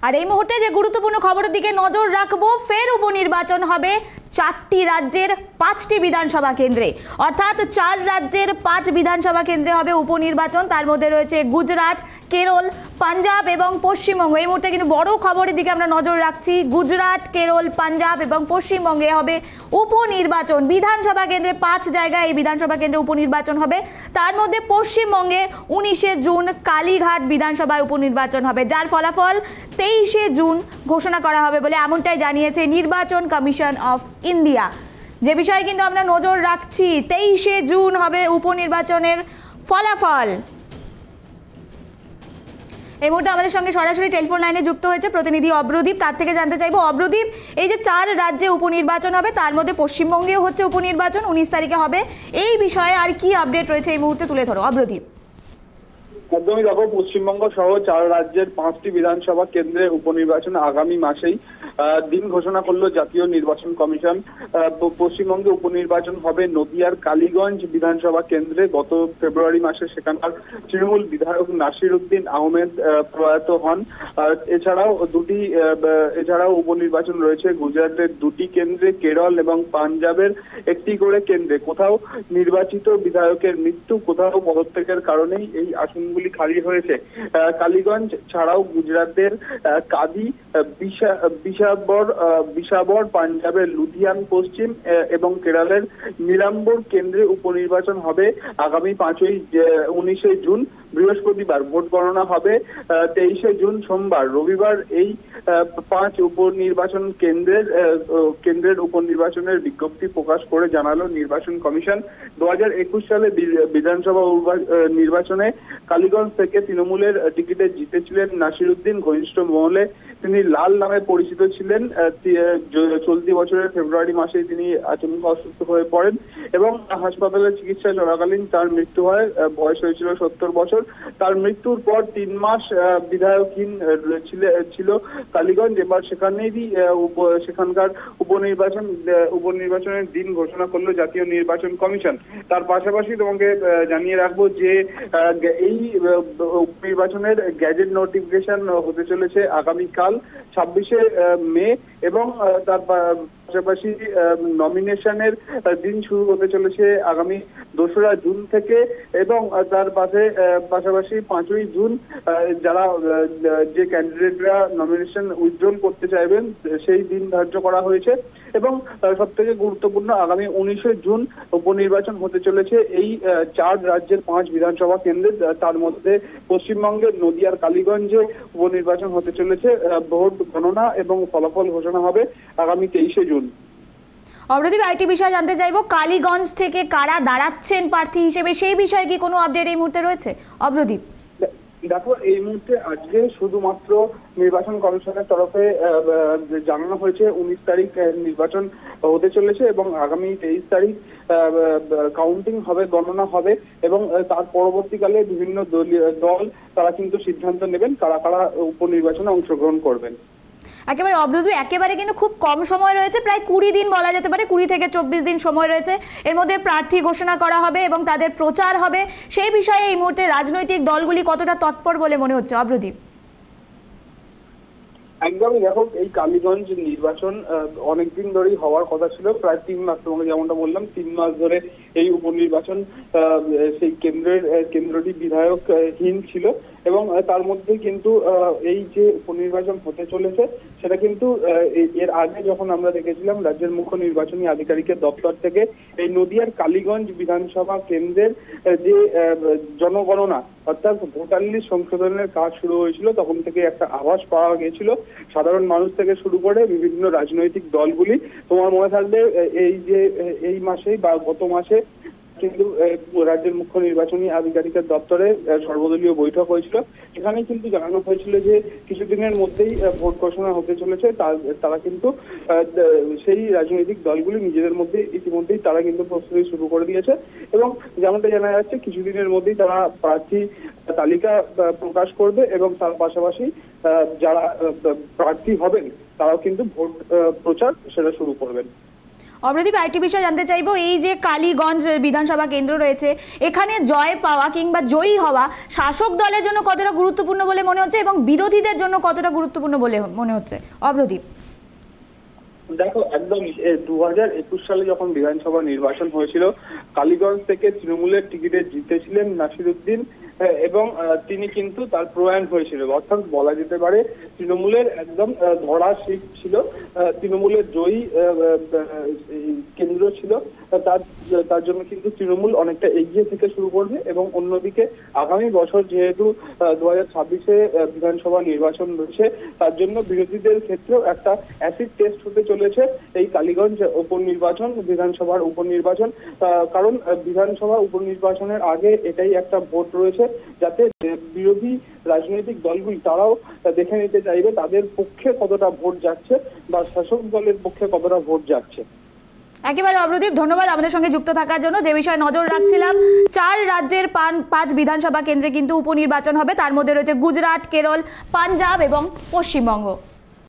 আর এই মুহূর্তে যে গুরুত্বপূর্ণ খবরের দিকে নজর রাখবো, ফের উপনির্বাচন হবে 4টি রাজ্যের 5টি বিধানসভা কেন্দ্রে, অর্থাৎ 4 রাজ্যের 5 বিধানসভা কেন্দ্রে হবে উপনির্বাচন। তার মধ্যে রয়েছে গুজরাট, কেরল, পাঞ্জাব এবং পশ্চিমবঙ্গ। এই মুহূর্তে কিন্তু বড় খবরের দিকে আমরা নজর রাখছি। গুজরাট, কেরল, পাঞ্জাব এবং পশ্চিমবঙ্গে হবে উপনির্বাচন। বিধানসভা কেন্দ্রে 5 জায়গায় এই বিধানসভা কেন্দ্রে উপনির্বাচন হবে। তার মধ্যে পশ্চিমবঙ্গে 19শে জুন কালীঘাট বিধানসভায় উপনির্বাচন হবে, যার ফলাফল 23শে জুন ঘোষণা করা হবে বলে এমনটাই জানিয়েছে নির্বাচন কমিশন অফ ইন্ডিয়া। যে বিষয়ে কিন্তু আমরা নজর রাখছি, 23শে জুন হবে উপনির্বাচনের ফলাফল। এই মুহূর্তে আমাদের সঙ্গে সরাসরি টেলিফোন লাইনে যুক্ত হয়েছে প্রতিনিধি অব্রদীপ। তার থেকে জানতে চাইবো, অব্রদীপ, এই যে 4 রাজ্যে উপনির্বাচন হবে, তার মধ্যে পশ্চিমবঙ্গেও হচ্ছে উপনির্বাচন, 19 তারিখে হবে, এই বিষয়ে আর কি আপডেট রয়েছে এই মুহূর্তে তুলে ধরো অব্রদীপ। একদমই দেখো, পশ্চিমবঙ্গ সহ 4 রাজ্যের 5টি বিধানসভা কেন্দ্রে উপনির্বাচন আগামী মাসেই দিন ঘোষণা করলো জাতীয় নির্বাচন কমিশন। পশ্চিমবঙ্গে উপনির্বাচন হবে নদিয়ার কালীগঞ্জ বিধানসভা কেন্দ্রে। গত ফেব্রুয়ারি মাসে সেখানকার তৃণমূল বিধায়ক নাসির উদ্দিন আহমেদ প্রয়াত হন। এছাড়াও উপনির্বাচন রয়েছে গুজরাটের 2টি কেন্দ্রে, কেরল এবং পাঞ্জাবের 1টি করে কেন্দ্রে। কোথাও নির্বাচিত বিধায়কের মৃত্যু, কোথাও পদত্যাগের কারণেই এই আসনগুলি খালি হয়েছে। কালীগঞ্জ ছাড়াও গুজরাটের কাদি, বিশাবর, পাঞ্জাবের লুধিয়ান পশ্চিম এবং কেরলের নীলাম্বর কেন্দ্রে উপনির্বাচন হবে আগামী 19শে জুন বৃহস্পতিবার। ভোট গণনা হবে 23শে জুন সোমবার। রবিবার এই 5 উপনির্বাচন কেন্দ্রের উপনির্বাচনের বিজ্ঞপ্তি প্রকাশ করে জানালো নির্বাচন কমিশন। 2021 সালে বিধানসভা নির্বাচনে কালীগঞ্জ থেকে তৃণমূলের টিকিটে জিতেছিলেন নাসির উদ্দিন। ঘনিষ্ঠ মহলে তিনি লাল নামে পরিচিত ছিলেন। চলতি বছরের ফেব্রুয়ারি মাসে তিনি আচমকা অসুস্থ হয়ে পড়েন এবং হাসপাতালে চিকিৎসা চলাকালীন তার মৃত্যু হয়। বয়স হয়েছিল 70 বছর। তার মৃত্যুর পর 3 মাস বিধায়কহীন ছিল কালীগঞ্জ। এবার সেখানকার উপনির্বাচনের দিন ঘোষণা করলো জাতীয় নির্বাচন কমিশন। তার পাশাপাশি তোমাকে জানিয়ে রাখবো যে এই নির্বাচনের গ্যাজেট নোটিফিকেশন হতে চলেছে আগামীকাল 26শে মে এবং তার পাশাপাশি নমিনেশনের দিন শুরু হতে চলেছে আগামী 2রা জুন থেকে এবং তার পাশাপাশি 5ই জুন যারা যে ক্যান্ডিডেটরা নমিনেশন উইথড্রল করতে চাইবেন সেই দিন ধার্য করা হয়েছে। এবং সব থেকে গুরুত্বপূর্ণ, আগামী 19শে জুন উপনির্বাচন হতে চলেছে এই 4 রাজ্যের 5 বিধানসভা কেন্দ্রে। তার মধ্যে পশ্চিমবঙ্গের নদিয়ার কালীগঞ্জে উপনির্বাচন হতে চলেছে। ভোট গণনা এবং ফলাফল ঘোষণা হবে আগামী 23শে জুন। অব্রদীপ, আরেকটি বিষয় জানতে চাইবো, কালীগঞ্জ থেকে কারা দাঁড়াচ্ছেন প্রার্থী হিসেবে, সেই বিষয়ে কি কোনো আপডেট এই মুহূর্তে রয়েছে অব্রদীপ? দেখো, এই মুহূর্তে আজকে শুধুমাত্র নির্বাচন কমিশনের তরফে জানানো হয়েছে 19 তারিখ নির্বাচন হতে চলেছে এবং আগামী 23 তারিখ কাউন্টিং হবে, গণনা হবে এবং তার পরবর্তীকালে বিভিন্ন দল তারা কিন্তু সিদ্ধান্ত নেবেন কারা কারা উপনির্বাচনে অংশগ্রহণ করবেন। একেবারে অব্রদীপ, একেবারে কিন্তু খুব কম সময় রয়েছে, প্রায় 20 দিন বলা যেতে পারে, 20 থেকে 24 দিন সময় রয়েছে। এর মধ্যে প্রার্থী ঘোষণা করা হবে এবং তাদের প্রচার হবে। সেই বিষয়ে এই মুহূর্তে রাজনৈতিক দলগুলি কতটা তৎপর বলে মনে হচ্ছে অব্রদীপ? একদমই দেখো, এই কালীগঞ্জ নির্বাচন অনেকদিন ধরেই হওয়ার কথা ছিল, প্রায় 3 মাস, তোমাকে যেমনটা বললাম 3 মাস ধরে এই উপনির্বাচন সেই কেন্দ্রটি বিধায়কহীন ছিল এবং তার মধ্যে কিন্তু এই যে উপনির্বাচন হতে চলেছে সেটা কিন্তু এর আগে যখন আমরা দেখেছিলাম রাজ্যের মুখ্য নির্বাচনী আধিকারিকের দপ্তর থেকে এই নদিয়ার কালীগঞ্জ বিধানসভা কেন্দ্রের যে জনগণনা অর্থাৎ ভোটার লিস্ট সংশোধনের কাজ শুরু হয়েছিল, তখন থেকে একটা আভাস পাওয়া গিয়েছিল সাধারণ মানুষ থেকে শুরু করে বিভিন্ন রাজনৈতিক দলগুলি। তোমার মনে থাকবে এই মাসে বা গত মাসে কিন্তু রাজ্যের মুখ্য নির্বাচনী আধিকারিকের দপ্তরে সর্বদলীয় বৈঠক হয়েছিল। এখানে কিন্তু জানানো হয়েছিল যে কিছুদিনের মধ্যেই ভোট ঘোষণা হতে চলেছে। তারা কিন্তু সেই রাজনৈতিক দলগুলি নিজেদের মধ্যে ইতিমধ্যেই তারা কিন্তু প্রস্তুতি শুরু করে দিয়েছে এবং যেমনটা জানা যাচ্ছে কিছুদিনের মধ্যেই তারা প্রার্থী তালিকা প্রকাশ করবে এবং তার পাশাপাশি যারা প্রার্থী হবেন তারাও কিন্তু ভোট প্রচার সেটা শুরু করবেন। অমরদীপ, আরেকটি বিষয় জানতে চাইবো, এই যে কালীগঞ্জ বিধানসভা কেন্দ্র রয়েছে, এখানে জয় পাওয়া কিংবা জয়ী হওয়া শাসক দলের জন্য কতটা গুরুত্বপূর্ণ বলে মনে হচ্ছে এবং বিরোধীদের জন্য কতটা গুরুত্বপূর্ণ বলে মনে হচ্ছে? অমরদীপ। দেখো, একদম 2021 সালে যখন বিধানসভা নির্বাচন হয়েছিল, কালীগঞ্জ থেকে তৃণমূলের টিকিটে জিতেছিলেন নাসিরউদ্দিন এবং তিনি কিন্তু তার প্রয়াণ হয়েছিল। অর্থাৎ বলা যেতে পারে তৃণমূলের একদম ধরা সিট ছিল, তৃণমূলের জয়ী কেন্দ্র ছিল। তার জন্য কিন্তু তৃণমূল অনেকটা এগিয়ে থেকে শুরু করবে এবং অন্যদিকে আগামী বছর যেহেতু 2026-এ বিধানসভা নির্বাচন রয়েছে, তার জন্য বিরোধীদের ক্ষেত্রেও একটা অ্যাসিড টেস্ট হতে চলেছে এই কালীগঞ্জ উপনির্বাচন, বিধানসভার উপনির্বাচন। কারণ বিধানসভা উপনির্বাচনের আগে এটাই একটা ভোট রয়েছে, যাতে বিরোধী রাজনৈতিক দলগুলি তারাও দেখে নিতে চাইবে তাদের পক্ষে কতটা ভোট যাচ্ছে বা শাসক দলের পক্ষে কতটা ভোট যাচ্ছে। একেবারে অমরদীপ, ধন্যবাদ আমাদের সঙ্গে যুক্ত থাকার জন্য। যে বিষয়ে নজর রাখছিলাম, 4 রাজ্যের 5 বিধানসভা কেন্দ্রে কিন্তু উপনির্বাচন হবে, তার মধ্যে রয়েছে গুজরাট, কেরল, পাঞ্জাব এবং পশ্চিমবঙ্গ।